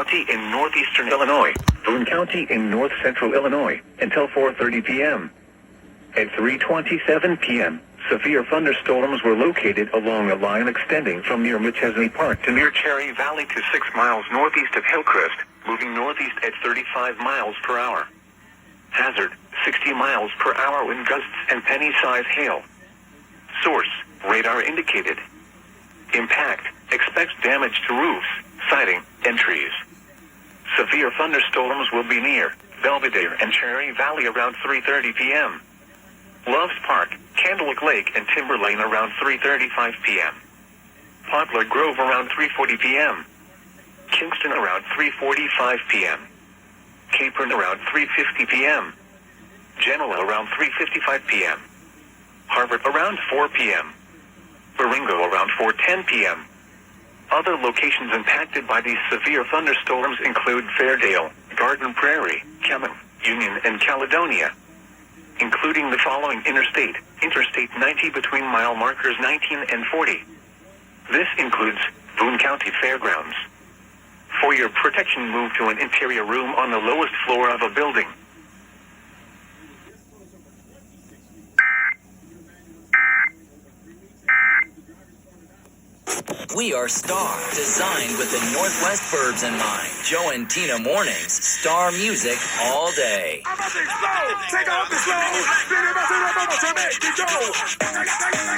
County in northeastern Illinois, Boone County in north central Illinois, until 4:30 p.m. At 3:27 p.m., severe thunderstorms were located along a line extending from near McChesney Park to near Cherry Valley to 6 miles northeast of Hillcrest, moving northeast at 35 miles per hour. Hazard, 60 miles per hour wind gusts and penny-size hail. Source, radar indicated. Impact, expects damage to roofs, siding, and trees. Severe thunderstorms will be near Belvedere and Cherry Valley around 3:30 p.m. Loves Park, Candlewick Lake, and Timber Lane around 3:35 p.m. Poplar Grove around 3:40 p.m. Kingston around 3:45 p.m. Capron around 3:50 p.m. Genoa around 3:55 p.m. Harvard around 4 p.m. Baringo around 4:10 p.m. Other locations impacted by these severe thunderstorms include Fairdale, Garden Prairie, Kellam, Union, and Caledonia, including the following Interstate 90 between mile markers 19 and 40. This includes Boone County Fairgrounds. For your protection, move to an interior room on the lowest floor of a building. We are Star, designed with the Northwest Burbs in mind. Joe and Tina Mornings, Star Music all day. I'm about to explode. Take off the slow. Spin it, about to make it go.